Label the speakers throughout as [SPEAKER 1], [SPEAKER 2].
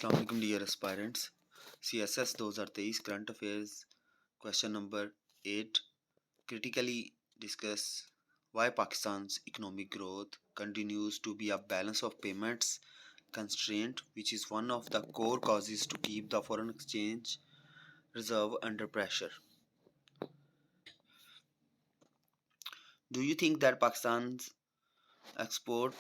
[SPEAKER 1] Assalamu alaikum dear aspirants. CSS 2023 current affairs question number 8 critically discuss why Pakistan's economic growth continues to be a balance of payments constraint, which is one of the core causes to keep the foreign exchange reserve under pressure. Do you think that Pakistan's export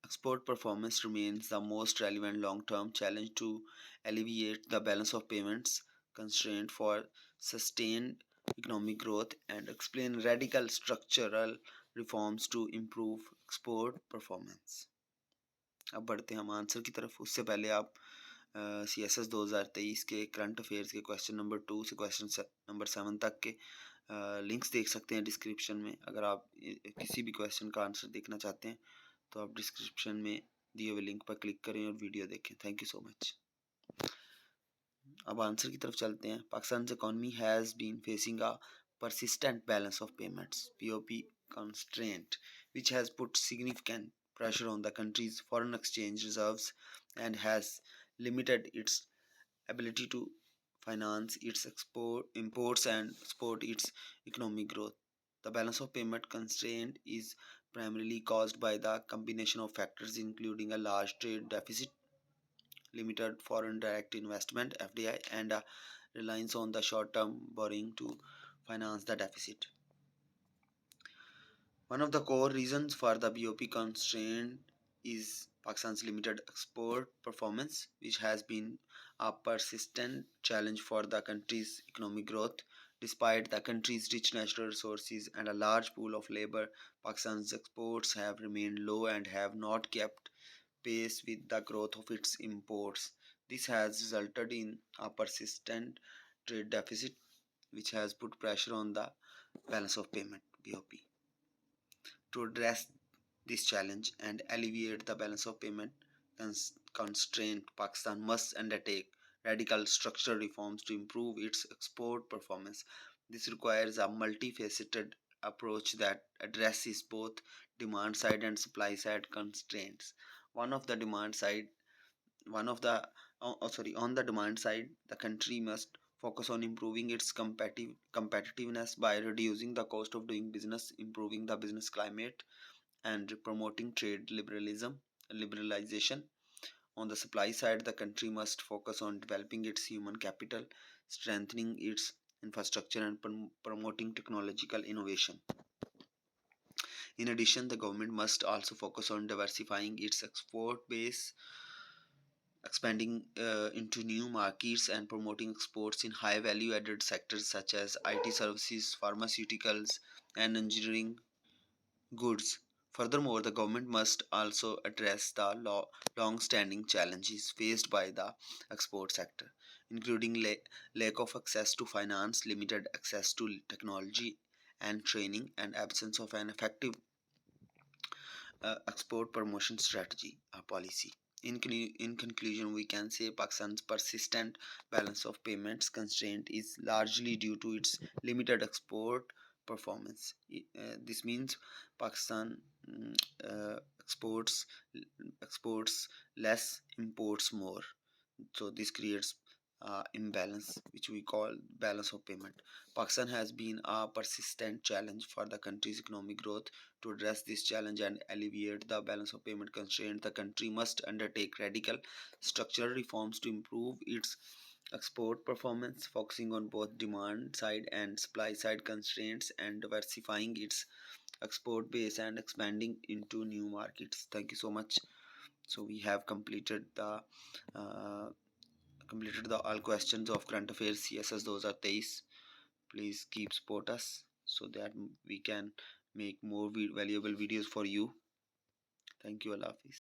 [SPEAKER 1] export performance remains the most relevant long-term challenge to alleviate the balance of payments constraint for sustained economic growth and explain radical structural reforms to improve export performance? अब बढ़ते हैं हम answer की तरफ. उससे पहले आप CSS 2023 के करंट अफेयर्स के क्वेश्चन नंबर 2 से क्वेश्चन नंबर 7 तक के लिंक्स देख सकते हैं डिस्क्रिप्शन में. अगर आप किसी भी क्वेश्चन का आंसर देखना चाहते हैं तो आप डिस्क्रिप्शन में दिए हुए लिंक पर क्लिक करें और वीडियो देखें. Thank you so much. अब आंसर की तरफ चलते हैं. पाकिस्तान's economy has been facing a persistent balance of payments (BOP) constraint, which has put significant pressure on the country's foreign exchange reserves and has limited its ability to finance its imports and support its economic growth. The balance of payment constraint is primarily caused by the combination of factors including a large trade deficit, limited foreign direct investment (FDI), and a reliance on the short-term borrowing to finance the deficit. One of the core reasons for the BOP constraint is Pakistan's limited export performance, which has been a persistent challenge for the country's economic growth. Despite the country's rich natural resources and a large pool of labor, Pakistan's exports have remained low and have not kept pace with the growth of its imports. This has resulted in a persistent trade deficit, which has put pressure on the balance of payment (BOP). To address this challenge and alleviate the balance of payment constraint, Pakistan must undertake radical structural reforms to improve its export performance. This requires a multifaceted approach that addresses both demand side and supply side constraints. On the demand side, the country must focus on improving its competitiveness by reducing the cost of doing business, improving the business climate, and promoting trade liberalization. On the supply side, the country must focus on developing its human capital, strengthening its infrastructure, and promoting technological innovation. In addition, the government must also focus on diversifying its export base, expanding into new markets, and promoting exports in high value added sectors such as IT services, pharmaceuticals, and engineering goods. Furthermore, the government must also address the long standing challenges faced by the export sector, including lack of access to finance, limited access to technology and training, and absence of an effective export promotion strategy or policy. In conclusion, we can say Pakistan's persistent balance of payments constraint is largely due to its limited export performance. This means Pakistan exports less, imports more. So this creates imbalance, which we call balance of payment. Pakistan has been a persistent challenge for the country's economic growth. To address this challenge and alleviate the balance of payment constraint, the country must undertake radical structural reforms to improve its export performance, focusing on both demand side and supply side constraints, and diversifying its export base and expanding into new markets. Thank you so much. So we have completed the all questions of current affairs CSS 2023. Please keep support us so that we can make more valuable videos for you. Thank you. Allah Hafiz.